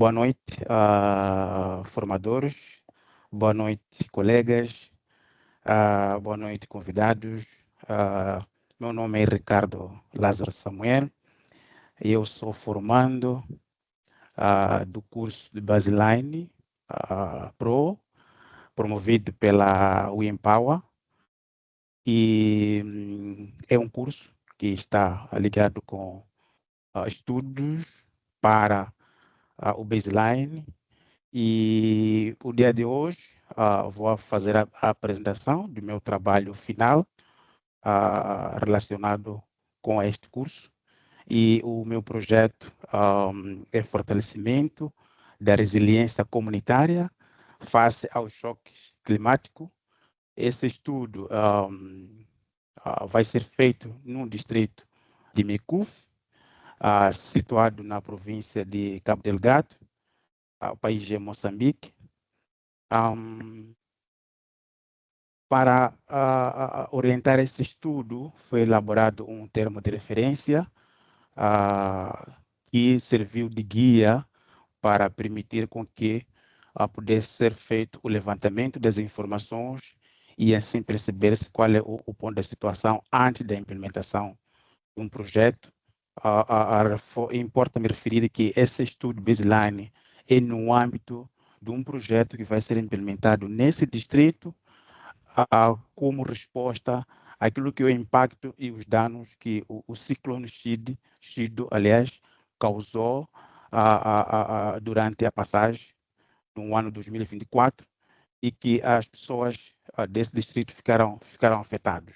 Boa noite, formadores, boa noite, colegas, boa noite, convidados. Meu nome é Ricardo Lázaro Samuel e eu sou formando do curso de Baseline Pro, promovido pela WeEmpower, e é um curso que está ligado com estudos para o Baseline. E o dia de hoje vou fazer a apresentação do meu trabalho final relacionado com este curso. E o meu projeto é fortalecimento da resiliência comunitária face ao choque climático. Esse estudo vai ser feito no distrito de Micuf, situado na província de Cabo Delgado, o país de Moçambique. Para orientar esse estudo, foi elaborado um termo de referência que serviu de guia para permitir com que pudesse ser feito o levantamento das informações e assim perceber-se qual é o ponto da situação antes da implementação de um projeto. Importa me referir que esse estudo baseline é no âmbito de um projeto que vai ser implementado nesse distrito como resposta àquilo que é o impacto e os danos que o ciclone Chido, aliás, causou durante a passagem no ano 2024 e que as pessoas desse distrito ficaram afetadas.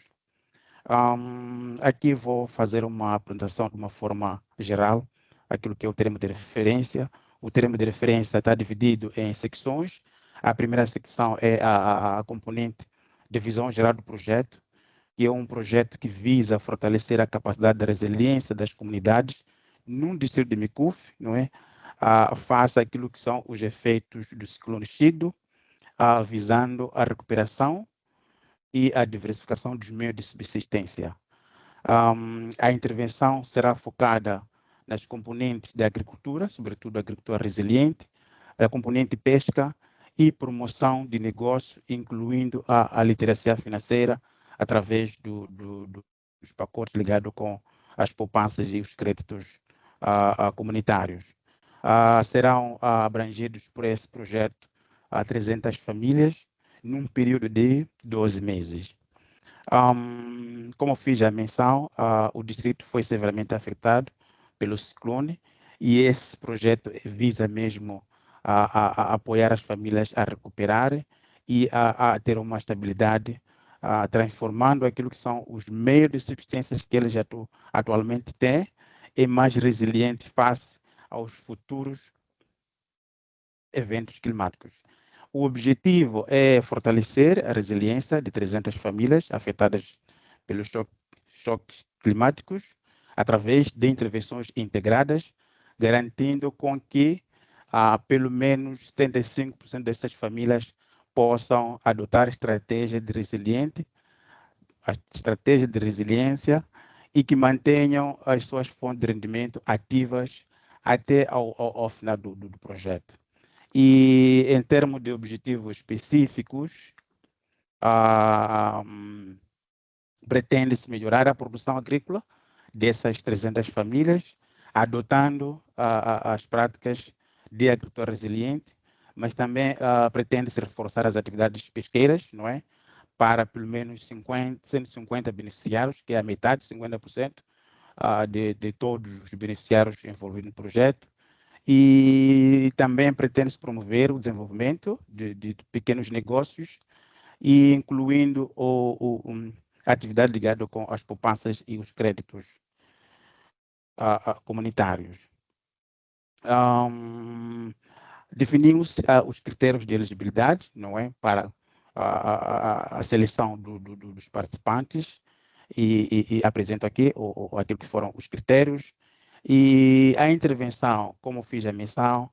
Aqui vou fazer uma apresentação de uma forma geral, aquilo que é o termo de referência. O termo de referência está dividido em secções. A primeira secção é a componente de visão geral do projeto, que é um projeto que visa fortalecer a capacidade de resiliência das comunidades num distrito de Micuf, não é? Face àquilo que são os efeitos do ciclone Chido, visando a recuperação e a diversificação dos meios de subsistência. A intervenção será focada nas componentes da agricultura, sobretudo a agricultura resiliente, a componente pesca e promoção de negócio, incluindo a literacia financeira através dos pacotes ligados com as poupanças e os créditos comunitários. Serão abrangidos por esse projeto 300 famílias num período de 12 meses. Como fiz a menção, o distrito foi severamente afetado pelo ciclone e esse projeto visa mesmo a apoiar as famílias a recuperarem e a ter uma estabilidade, transformando aquilo que são os meios de subsistência que eles atualmente têm em mais resilientes face aos futuros eventos climáticos. O objetivo é fortalecer a resiliência de 300 famílias afetadas pelos choques climáticos através de intervenções integradas, garantindo com que pelo menos 75% dessas famílias possam adotar estratégias de resiliência e que mantenham as suas fontes de rendimento ativas até ao final do projeto. E em termos de objetivos específicos, pretende-se melhorar a produção agrícola dessas 300 famílias, adotando as práticas de agricultura resiliente, mas também pretende-se reforçar as atividades pesqueiras, não é? Para pelo menos 150 beneficiários, que é a metade, 50% de todos os beneficiários envolvidos no projeto. E também pretende-se promover o desenvolvimento de pequenos negócios, e incluindo a atividade ligada com as poupanças e os créditos comunitários. Definimos os critérios de elegibilidade, não é, para a seleção dos participantes, e apresento aqui aquilo que foram os critérios. E a intervenção, como fiz a menção,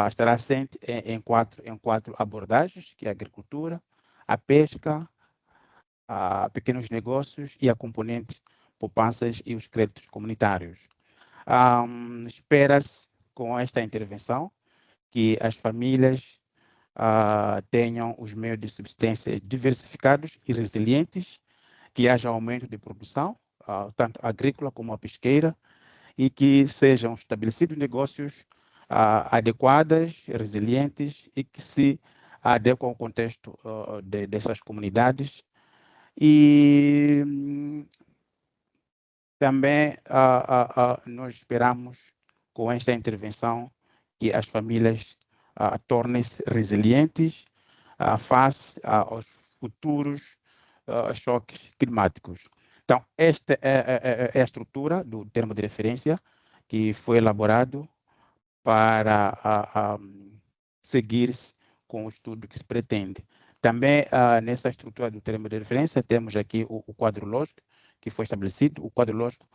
estará assente em quatro abordagens, que é a agricultura, a pesca, a pequenos negócios e a componente poupanças e os créditos comunitários. Espera-se, com esta intervenção, que as famílias tenham os meios de subsistência diversificados e resilientes, que haja aumento de produção, tanto agrícola como a pesqueira, e que sejam estabelecidos negócios adequados, resilientes e que se adequam ao contexto dessas comunidades. E também nós esperamos, com esta intervenção, que as famílias tornem-se resilientes face aos futuros choques climáticos. Então, esta é a estrutura do termo de referência que foi elaborado para seguir-se com o estudo que se pretende. Também, nessa estrutura do termo de referência, temos aqui o quadro lógico que foi estabelecido. O quadro lógico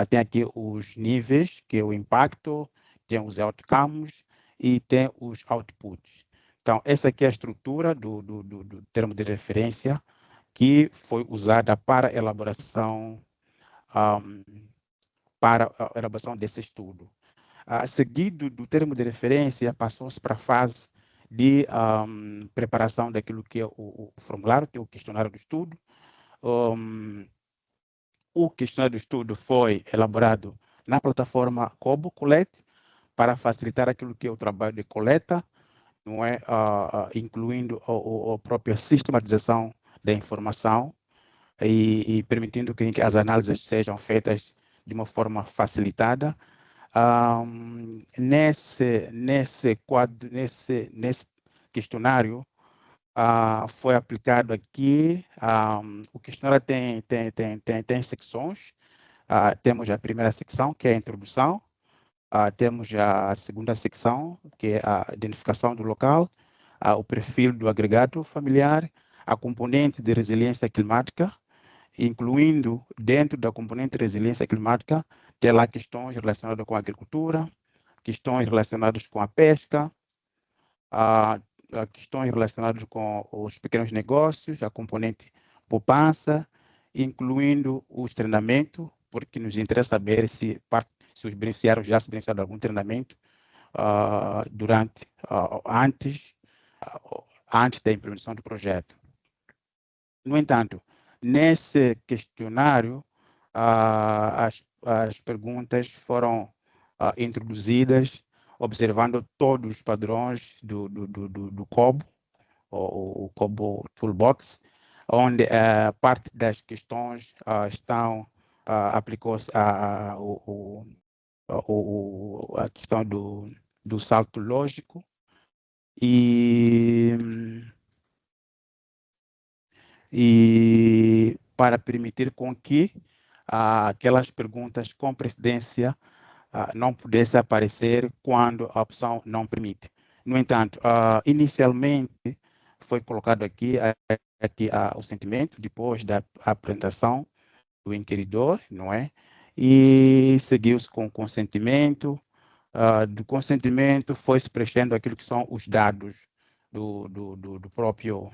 tem aqui os níveis, que é o impacto, tem os outcomes e tem os outputs. Então, essa aqui é a estrutura do termo de referência que foi usada para a elaboração desse estudo. Seguido do termo de referência, passou-se para a fase de preparação daquilo que é o formulário, que é o questionário do estudo. O questionário do estudo foi elaborado na plataforma Kobo Colette para facilitar aquilo que é o trabalho de coleta, não é, incluindo a própria sistematização da informação e permitindo que as análises sejam feitas de uma forma facilitada. Nesse questionário, foi aplicado aqui, o questionário tem secções. Temos a primeira secção, que é a introdução. Temos a segunda secção, que é a identificação do local, o perfil do agregado familiar, a componente de resiliência climática, incluindo dentro da componente de resiliência climática, tem lá questões relacionadas com a agricultura, questões relacionadas com a pesca, questões relacionadas com os pequenos negócios, a componente poupança, incluindo os treinamentos, porque nos interessa saber se os beneficiários já se beneficiaram de algum treinamento antes da implementação do projeto. No entanto, nesse questionário, as perguntas foram introduzidas observando todos os padrões do COBO, o COBO Toolbox, onde parte das questões aplicou-se a questão do salto lógico e para permitir com que aquelas perguntas com precedência não pudessem aparecer quando a opção não permite. No entanto, inicialmente foi colocado aqui o sentimento, depois da apresentação do inquiridor, não é? E seguiu-se com o consentimento. Do consentimento foi-se preenchendo aquilo que são os dados do próprio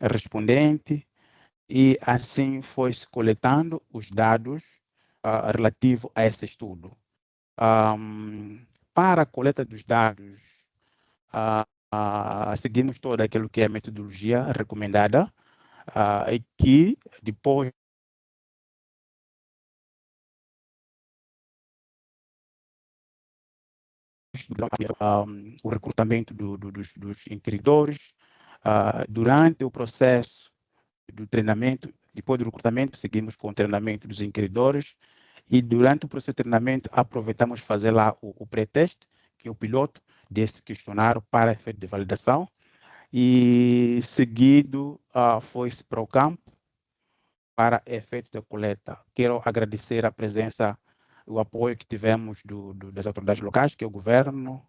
respondente, e assim foi-se coletando os dados relativos a esse estudo. Para a coleta dos dados, seguimos todo aquilo que é a metodologia recomendada, e que depois o recrutamento dos inquiridores, durante o processo do treinamento, depois do recrutamento, seguimos com o treinamento dos inquiridores, e durante o processo de treinamento aproveitamos fazer lá o pré-teste, que é o piloto desse questionário para efeito de validação, e seguido foi-se para o campo para efeito de coleta. Quero agradecer a presença, o apoio que tivemos das autoridades locais, que é o governo,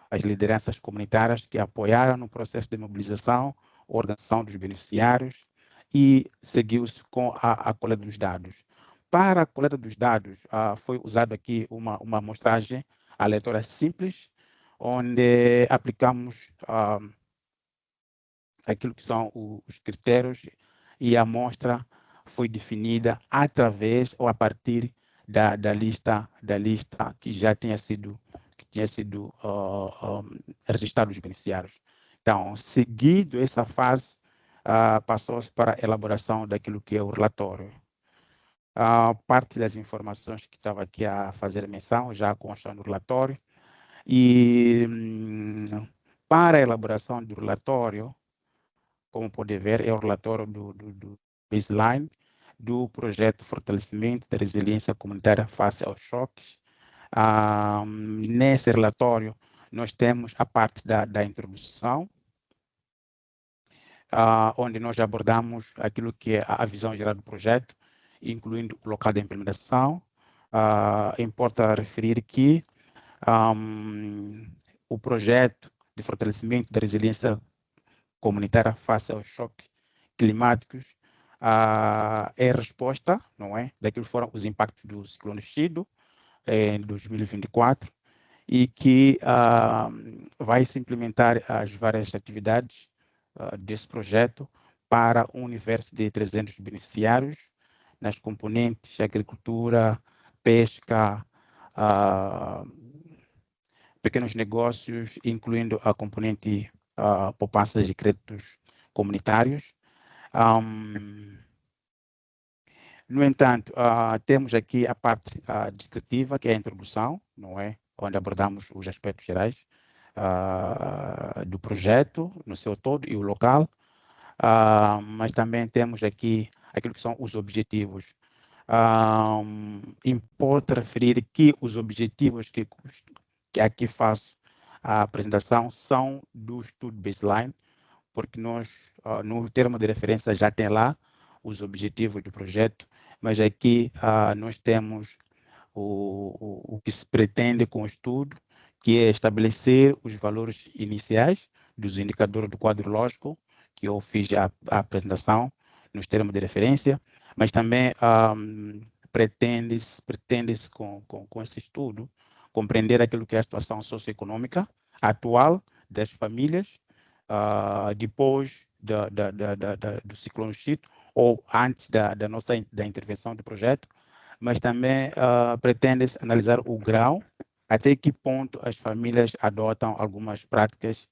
as lideranças comunitárias que apoiaram no processo de mobilização, organização dos beneficiários, e seguiu-se com a coleta dos dados. Para a coleta dos dados, foi usado aqui uma amostragem aleatória simples, onde aplicamos aquilo que são os critérios, e a amostra foi definida através ou a partir da lista que já tinha sido tinha sido registrados os beneficiários. Então, seguido essa fase, passou-se para a elaboração daquilo que é o relatório. Parte das informações que estava aqui a fazer menção já constam no relatório. E para a elaboração do relatório, como pode ver, é o relatório do baseline do projeto Fortalecimento da Resiliência Comunitária face aos choques. Nesse relatório, nós temos a parte da introdução, onde nós abordamos aquilo que é a visão geral do projeto, incluindo o local de implementação. Importa referir que o projeto de fortalecimento da resiliência comunitária face aos choques climáticos é resposta, não é, daquilo que foram os impactos do ciclone Chido em 2024 e que vai se implementar as várias atividades desse projeto para um universo de 300 beneficiários nas componentes agricultura, pesca, pequenos negócios, incluindo a componente poupanças de créditos comunitários. No entanto, temos aqui a parte descritiva, que é a introdução, não é? Onde abordamos os aspectos gerais do projeto, no seu todo, e o local. Mas também temos aqui aquilo que são os objetivos. Importa referir que os objetivos que aqui faço a apresentação são do estudo baseline, porque nós, no termo de referência, já tem lá os objetivos do projeto, mas aqui nós temos o que se pretende com o estudo, que é estabelecer os valores iniciais dos indicadores do quadro lógico, que eu fiz a apresentação nos termos de referência, mas também pretende-se com esse estudo compreender aquilo que é a situação socioeconômica atual das famílias depois do ciclone Chido ou antes da intervenção do projeto, mas também pretende-se analisar o grau até que ponto as famílias adotam algumas práticas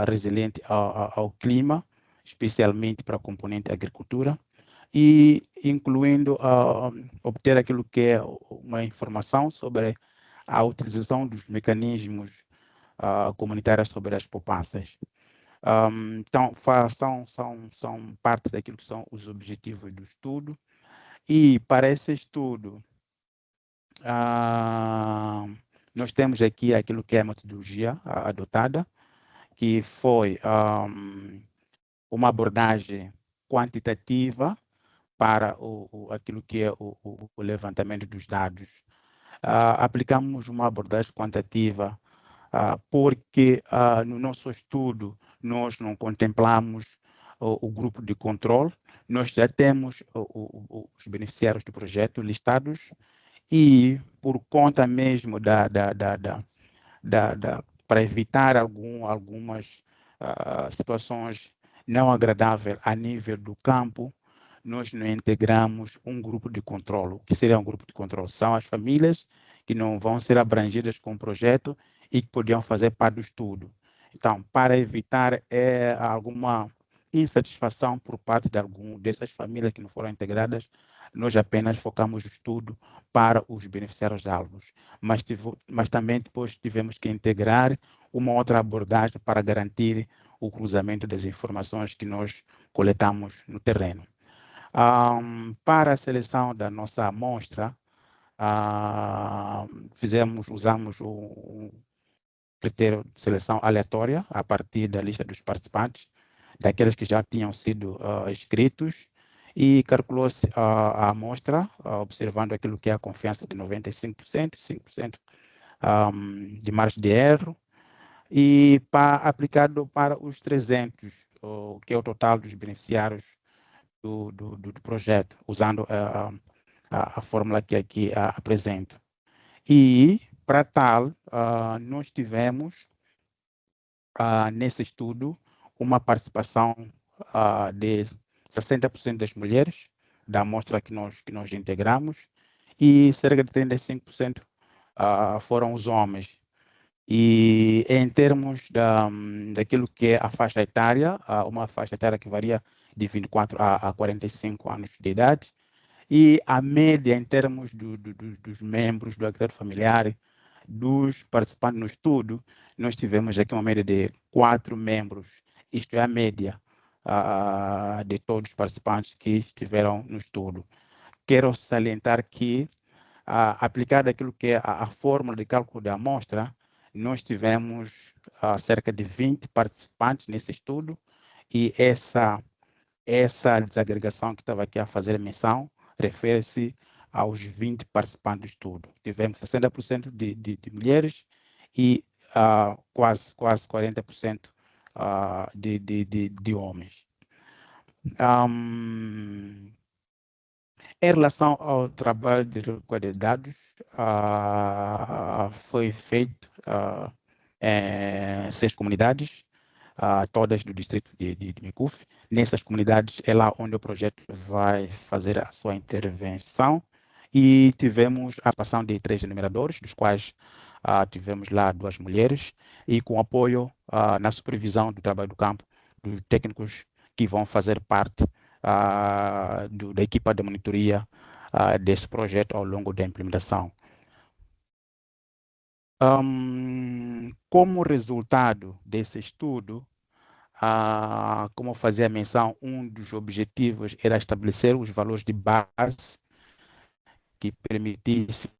resilientes ao clima, especialmente para a componente agricultura, e incluindo obter aquilo que é uma informação sobre a utilização dos mecanismos comunitários sobre as poupanças. Então, são parte daquilo que são os objetivos do estudo. E para esse estudo, nós temos aqui aquilo que é a metodologia adotada, que foi uma abordagem quantitativa para aquilo que é o levantamento dos dados. Aplicamos uma abordagem quantitativa porque no nosso estudo nós não contemplamos o grupo de controle, nós já temos os beneficiários do projeto listados e por conta mesmo para evitar algumas situações não agradáveis a nível do campo, nós não integramos um grupo de controle. O que seria um grupo de controle? São as famílias que não vão ser abrangidas com o projeto e que podiam fazer parte do estudo. Então, para evitar alguma insatisfação por parte dessas famílias que não foram integradas, nós apenas focamos o estudo para os beneficiários alvos. Mas também depois tivemos que integrar uma outra abordagem para garantir o cruzamento das informações que nós coletamos no terreno. Para a seleção da nossa amostra, usamos um critério de seleção aleatória a partir da lista dos participantes, daqueles que já tinham sido inscritos, e calculou-se a amostra, observando aquilo que é a confiança de 95%, 5% de margem de erro, e aplicado para os 300, que é o total dos beneficiários do projeto, usando a fórmula que aqui apresento. E, para tal, nós tivemos, nesse estudo, uma participação de 60% das mulheres, da amostra que nós integramos, e cerca de 35% foram os homens. E em termos daquilo que é a faixa etária, uma faixa etária que varia de 24 a 45 anos de idade, e a média em termos dos membros do agregado familiar, dos participantes no estudo, nós tivemos aqui uma média de 4 membros, isto é a média de todos os participantes que estiveram no estudo. Quero salientar que, aplicado aquilo que é a fórmula de cálculo da amostra, nós tivemos cerca de 20 participantes nesse estudo, e essa desagregação que estava aqui a fazer menção refere-se aos 20 participantes do estudo. Tivemos 60% de mulheres e quase 40% de homens. Em relação ao trabalho de recolha de dados, foi feito em 6 comunidades, todas do distrito de Micuf. Nessas comunidades é lá onde o projeto vai fazer a sua intervenção, e tivemos a participação de 3 enumeradores, dos quais tivemos lá 2 mulheres, e com apoio na supervisão do trabalho do campo dos técnicos que vão fazer parte da equipa de monitoria desse projeto ao longo da implementação. Como resultado desse estudo, como fazia menção, um dos objetivos era estabelecer os valores de base que permitissem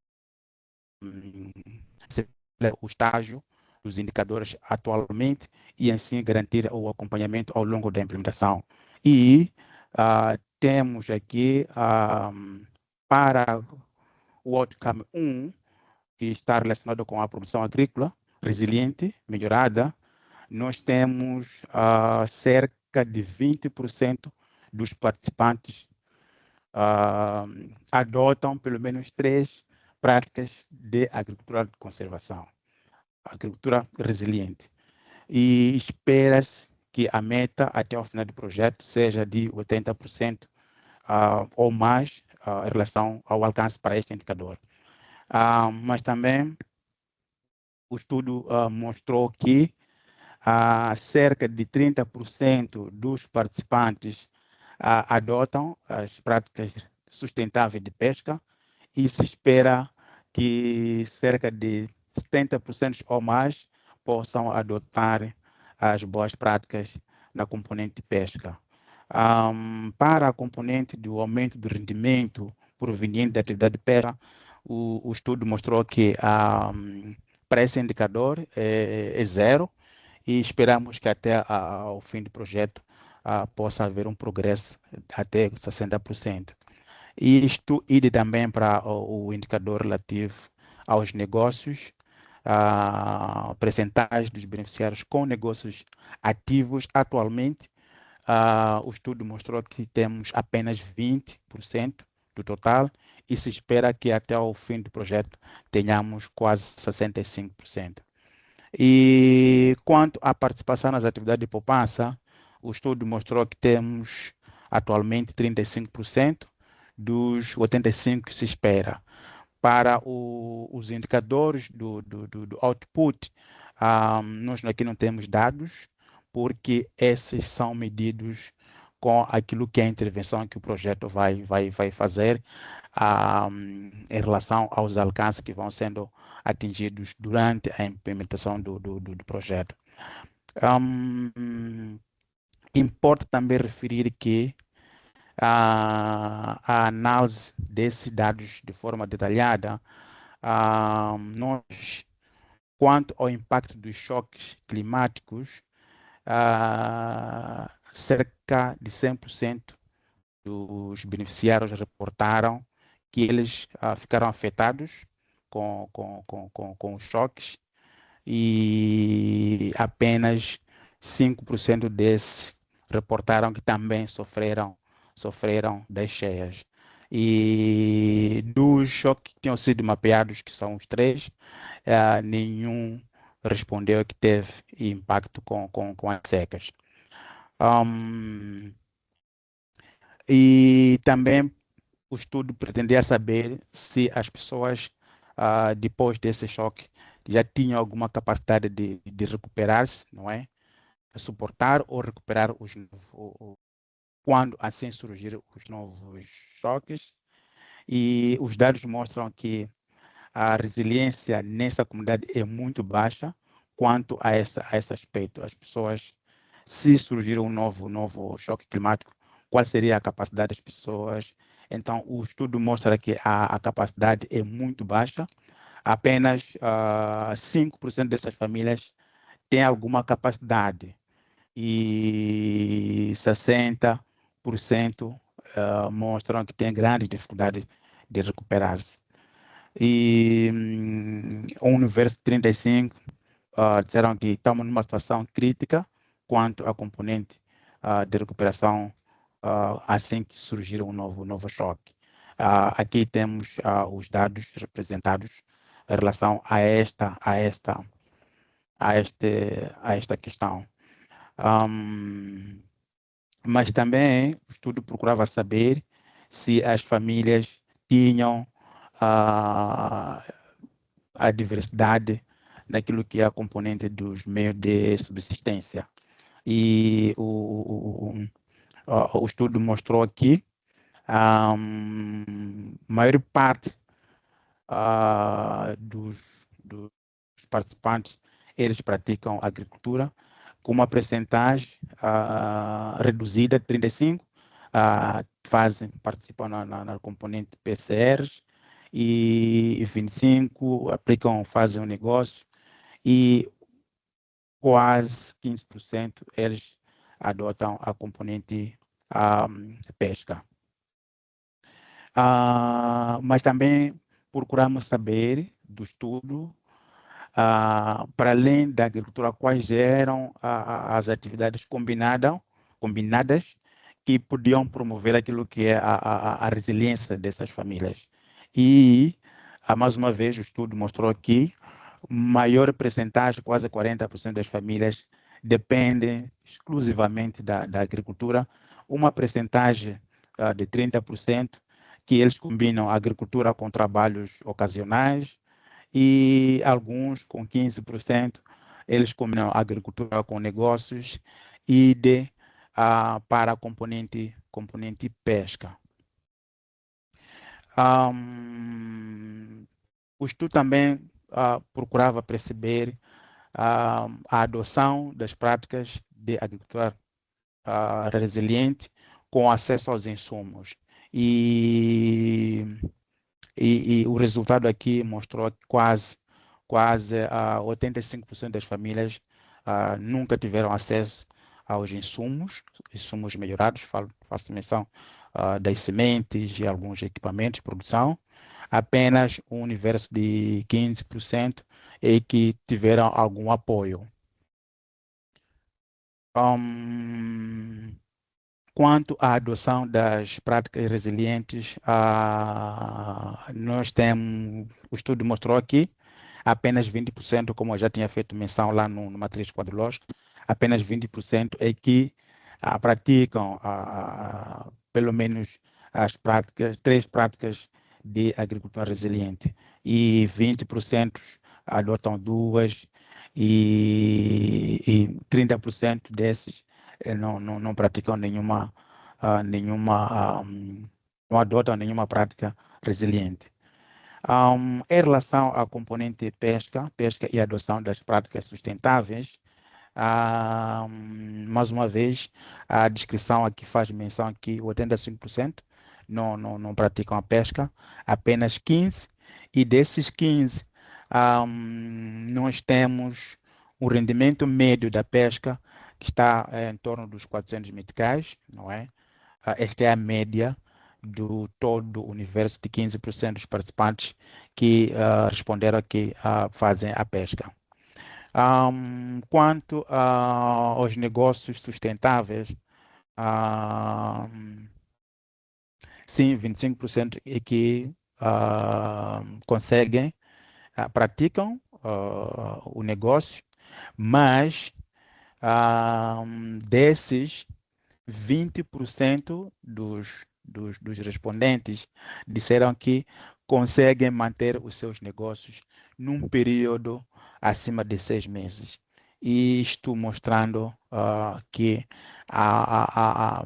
o estágio dos indicadores atualmente e, assim, garantir o acompanhamento ao longo da implementação. E temos aqui, para o outcome 1, que está relacionado com a produção agrícola resiliente, melhorada, nós temos cerca de 20% dos participantes adotam pelo menos 3 práticas de agricultura de conservação, agricultura resiliente. E espera-se que a meta até o final do projeto seja de 80% ou mais em relação ao alcance para este indicador. Mas também o estudo mostrou que cerca de 30% dos participantes adotam as práticas sustentáveis de pesca, e se espera que cerca de 70% ou mais possam adotar as boas práticas na componente de pesca. Para a componente do aumento do rendimento proveniente da atividade de pesca, o estudo mostrou que para esse indicador é zero, e esperamos que até ao fim do projeto possa haver um progresso até 60%. E isto ide também para o indicador relativo aos negócios, a percentagem dos beneficiários com negócios ativos. Atualmente, o estudo mostrou que temos apenas 20% do total, e se espera que até o fim do projeto tenhamos quase 65%. E quanto à participação nas atividades de poupança, o estudo mostrou que temos atualmente 35% dos 85% que se espera. Para os indicadores do output, nós aqui não temos dados, porque esses são medidos com aquilo que é a intervenção que o projeto vai fazer em relação aos alcances que vão sendo atingidos durante a implementação do projeto. Importa também referir que a análise desses dados de forma detalhada, nós, quanto ao impacto dos choques climáticos, cerca de 100% dos beneficiários reportaram que eles ficaram afetados com os choques, e apenas 5% desses reportaram que também sofreram das cheias. E dos choques que tinham sido mapeados, que são os 3, nenhum respondeu que teve impacto com as secas. E também o estudo pretendia saber se as pessoas, depois desse choque, já tinham alguma capacidade de recuperar-se, não é? Suportar ou recuperar quando assim surgirem os novos choques. E os dados mostram que a resiliência nessa comunidade é muito baixa quanto a esse aspecto. As pessoas, se surgir um novo choque climático, qual seria a capacidade das pessoas? Então, o estudo mostra que a capacidade é muito baixa. Apenas 5% dessas famílias têm alguma capacidade e 60% mostram que têm grandes dificuldades de recuperar-se. E o Universo 35 disseram que estamos numa situação crítica quanto à componente de recuperação assim que surgir um novo choque. Aqui temos os dados representados em relação a esta questão. Mas também o estudo procurava saber se as famílias tinham a diversidade naquilo que é a componente dos meios de subsistência. E o estudo mostrou aqui a maior parte dos participantes, eles praticam agricultura com uma percentagem reduzida, 35%, participam na componente PCRs, e 25% fazem um negócio, e quase 15% eles adotam a componente pesca. Mas também procuramos saber do estudo, para além da agricultura, quais eram as atividades combinadas que podiam promover aquilo que é a resiliência dessas famílias. E, mais uma vez, o estudo mostrou que maior percentagem, quase 40% das famílias, dependem exclusivamente da agricultura, uma percentagem de 30% que eles combinam a agricultura com trabalhos ocasionais, e alguns com 15%, eles combinam a agricultura com negócios e para a componente pesca. O estudo também procurava perceber a adoção das práticas de agricultura resiliente com acesso aos insumos. E o resultado aqui mostrou que quase 85% das famílias nunca tiveram acesso aos insumos melhorados, faço menção das sementes e alguns equipamentos de produção. Apenas um universo de 15% é que tiveram algum apoio. Quanto à adoção das práticas resilientes, nós temos, o estudo mostrou aqui, apenas 20%, como eu já tinha feito menção lá no matriz quadrilógica, apenas 20% é que praticam pelo menos três práticas de agricultura resiliente, e 20% adotam duas, e 30% desses não praticam não adotam nenhuma prática resiliente. Em relação à componente pesca e adoção das práticas sustentáveis, mais uma vez, a descrição aqui faz menção que 85% não praticam a pesca, apenas 15%, e desses 15%, nós temos um rendimento médio da pesca que está em torno dos 400 meticais, não é? Esta é a média do todo o universo de 15% dos participantes que responderam que fazem a pesca. Quanto aos negócios sustentáveis, sim, 25% é que conseguem, praticam o negócio, mas desses, 20% dos respondentes disseram que conseguem manter os seus negócios num período acima de 6 meses. E isto mostrando que há, há,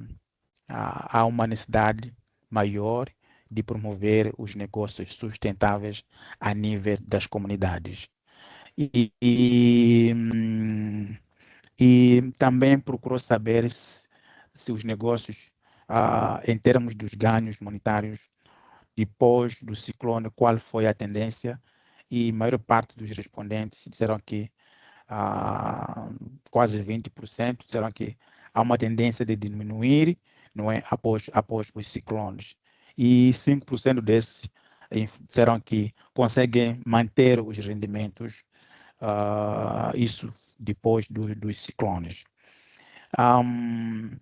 há, há uma necessidade maior de promover os negócios sustentáveis a nível das comunidades. E, e, hum, e também procurou saber se os negócios, em termos dos ganhos monetários, depois do ciclone, qual foi a tendência, e a maior parte dos respondentes disseram que quase 20% disseram que há uma tendência de diminuir, não é, após os ciclones. E 5% desses disseram que conseguem manter os rendimentos, isso depois dos ciclones. Um,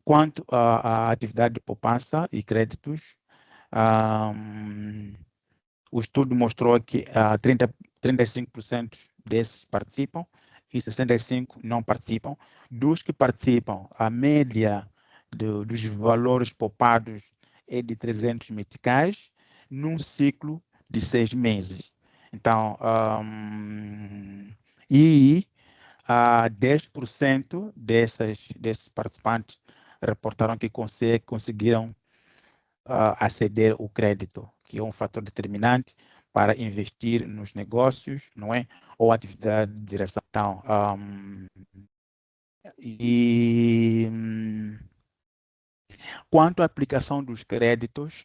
Quanto à atividade de poupança e créditos, um, o estudo mostrou que 35% desses participam e 65% não participam. Dos que participam, a média dos valores poupados é de 300 meticais num ciclo de 6 meses. Então, e 10% desses participantes reportaram que conseguiram aceder ao crédito, que é um fator determinante para investir nos negócios, não é? Ou atividade de direção. Então, e quanto à aplicação dos créditos,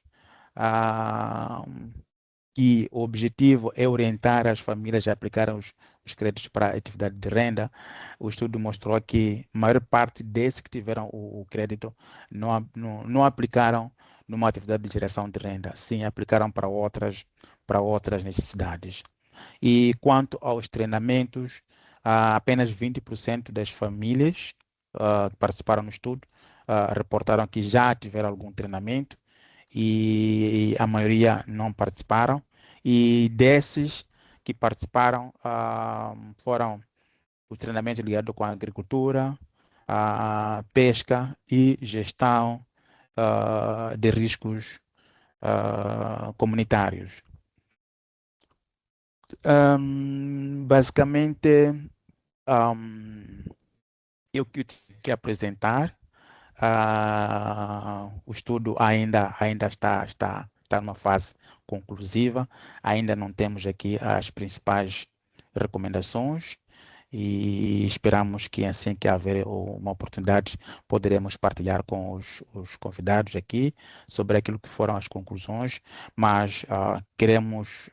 ah, que o objetivo é orientar as famílias a aplicar os créditos para a atividade de renda, o estudo mostrou que a maior parte desses que tiveram o crédito não aplicaram numa atividade de geração de renda, sim aplicaram para outras necessidades. E quanto aos treinamentos, apenas 20% das famílias que participaram no estudo reportaram que já tiveram algum treinamento e a maioria não participaram. E desses que participaram, foram os treinamentos ligados com a agricultura, a pesca e gestão de riscos comunitários. Basicamente, eu que tive que apresentar. O estudo ainda está numa fase conclusiva, ainda não temos aqui as principais recomendações e esperamos que assim que haver uma oportunidade, poderemos partilhar com os convidados aqui sobre aquilo que foram as conclusões, mas queremos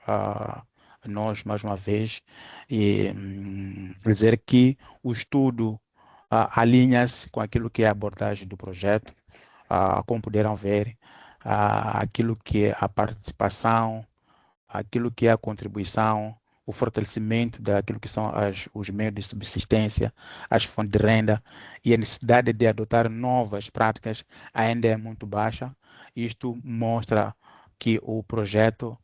nós, mais uma vez, dizer que o estudo alinha-se com aquilo que é a abordagem do projeto, como puderam ver, aquilo que é a participação, aquilo que é a contribuição, o fortalecimento daquilo que são os meios de subsistência, as fontes de renda e a necessidade de adotar novas práticas ainda é muito baixa. Isto mostra que o projeto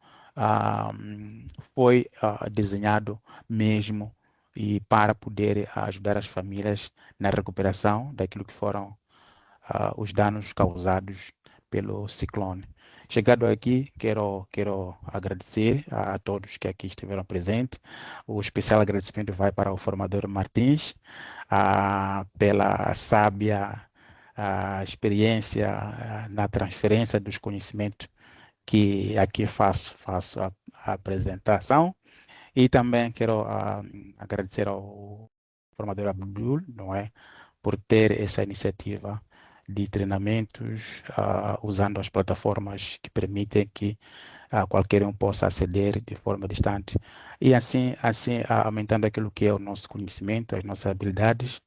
foi desenhado mesmo e para poder ajudar as famílias na recuperação daquilo que foram os danos causados pelo ciclone. Chegado aqui, quero agradecer a todos que aqui estiveram presentes. O especial agradecimento vai para o formador Martins, pela sábia experiência na transferência dos conhecimentos que aqui faço a apresentação. E também quero agradecer ao formador Abdul, não é, por ter essa iniciativa de treinamentos, usando as plataformas que permitem que qualquer um possa aceder de forma distante e assim aumentando aquilo que é o nosso conhecimento, as nossas habilidades.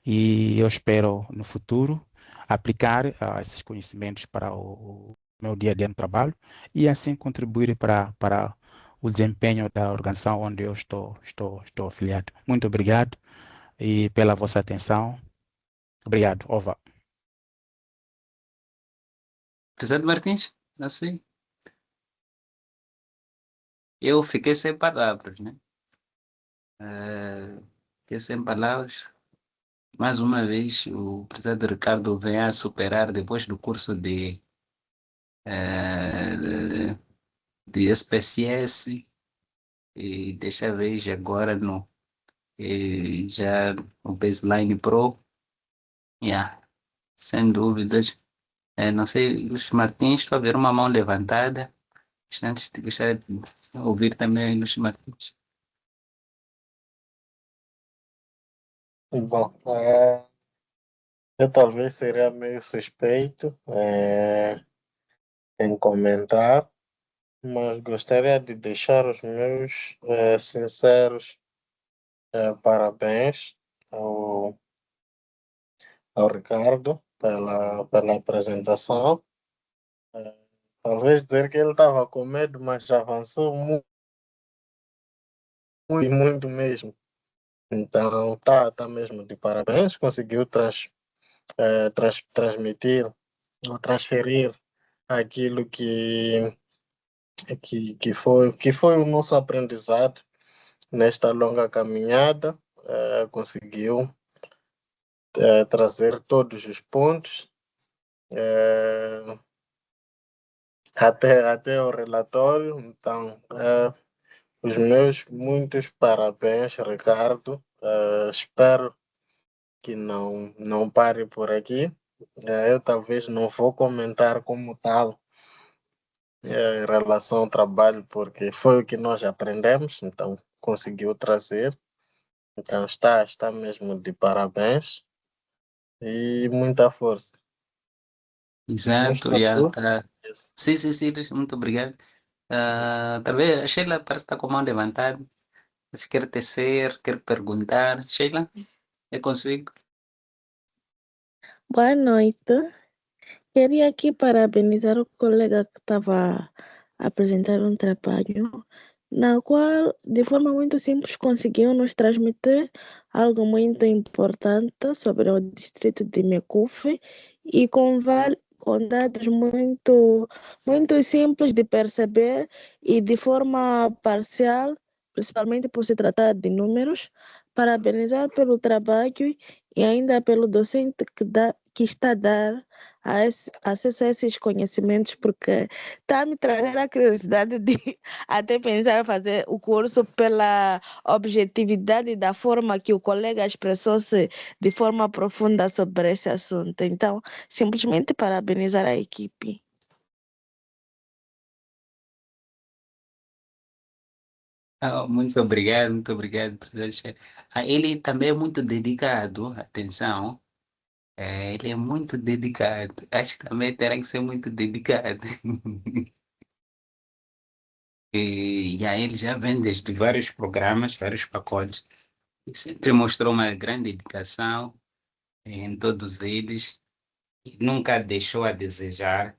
E eu espero no futuro aplicar esses conhecimentos para o meu dia a dia no trabalho e assim contribuir para o desempenho da organização onde eu estou afiliado. Muito obrigado e pela vossa atenção. Obrigado. Ova. Presidente Martins, assim, eu fiquei sem palavras, né? Fiquei sem palavras. Mais uma vez, o presidente Ricardo vem a superar, depois do curso de SPCS, E desta vez agora no já o Baseline Pro, yeah, sem dúvidas. Não sei, Luís Martins, estou a ver uma mão levantada. Mas antes de gostaria de ouvir também Luís Martins. Bom, eu talvez seria meio suspeito em comentar, mas gostaria de deixar os meus sinceros parabéns ao, ao Ricardo pela apresentação. Talvez dizer que ele estava com medo, mas avançou muito, muito mesmo. Então, tá mesmo de parabéns, conseguiu transmitir ou transferir aquilo que foi o nosso aprendizado nesta longa caminhada. Conseguiu trazer todos os pontos, até o relatório. Então, os meus muitos parabéns, Ricardo. Espero que não pare por aqui. Eu talvez não vou comentar como tal em relação ao trabalho, porque foi o que nós aprendemos, então conseguiu trazer. Então está mesmo de parabéns e muita força. Exato, Mostra yeah, tu. tá. Sim, sim, sim, Luís, muito obrigado. Talvez a Sheila parece estar com a mão levantada. Mas quer tecer, quer perguntar. Sheila, é consigo? Boa noite. Queria aqui parabenizar o colega que estava a apresentar um trabalho, na qual, de forma muito simples, conseguiu nos transmitir algo muito importante sobre o distrito de Mecufe e com dados muito simples de perceber e de forma parcial, principalmente por se tratar de números. Parabenizar pelo trabalho e ainda pelo docente que está a dar acesso a esses conhecimentos, porque está a me trazer a curiosidade de até pensar em fazer o curso pela objetividade da forma que o colega expressou-se de forma profunda sobre esse assunto. Então, simplesmente parabenizar a equipe. Muito obrigado, professor Sheila. Ele também é muito dedicado, atenção. Ele é muito dedicado. Acho que também terá que ser muito dedicado. E aí ele já vem desde vários programas, vários pacotes, e sempre mostrou uma grande dedicação em todos eles, e nunca deixou a desejar,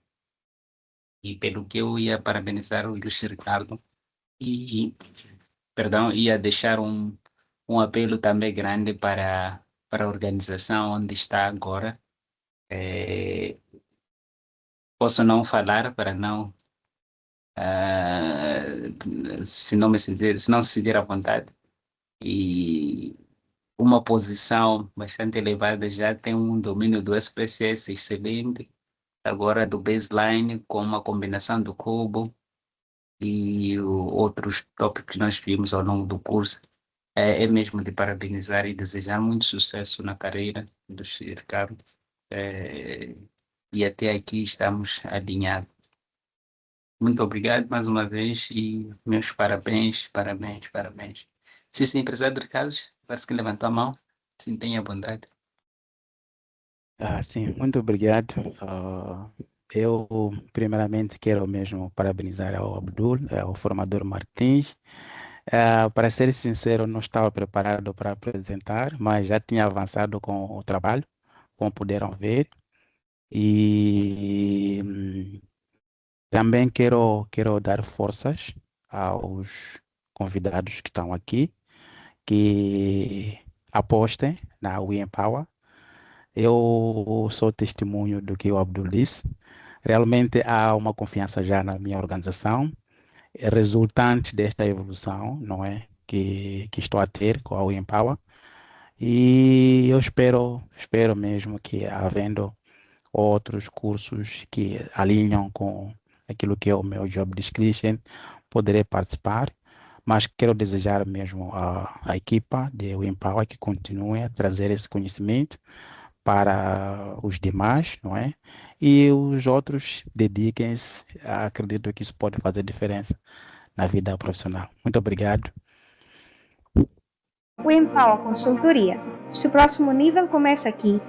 e pelo que eu ia parabenizar o Luís Ricardo, e, perdão, ia deixar um apelo também grande para a organização onde está agora. Eh, Posso não falar para não, se não se sentir à vontade, e uma posição bastante elevada, já tem um domínio do SPSS excelente, agora do baseline com uma combinação do cubo e outros tópicos que nós vimos ao longo do curso. É mesmo de parabenizar e desejar muito sucesso na carreira do Ricardo. É, e até aqui estamos alinhados. Muito obrigado mais uma vez e meus parabéns, parabéns, parabéns. Sim, sim, prezado Ricardo, parece que levantou a mão. Sim, tenha bondade. Sim, muito obrigado. Eu, primeiramente, quero mesmo parabenizar ao Abdul, ao formador Martins. Para ser sincero, não estava preparado para apresentar, mas já tinha avançado com o trabalho, como puderam ver. E também quero dar forças aos convidados que estão aqui, que apostem na We Empower. Eu sou testemunho do que o Abdul disse. Realmente há uma confiança já na minha organização, resultante desta evolução, não é? Que estou a ter com a We Empower. E eu espero mesmo que, havendo outros cursos que alinham com aquilo que é o meu job description, poderei participar. mas quero desejar mesmo à equipa de Empower que continue a trazer esse conhecimento para os demais, não é? E os outros dediquem-se, acredito que isso pode fazer diferença na vida profissional. Muito obrigado. O Empower Consultoria. Se o próximo nível começa aqui.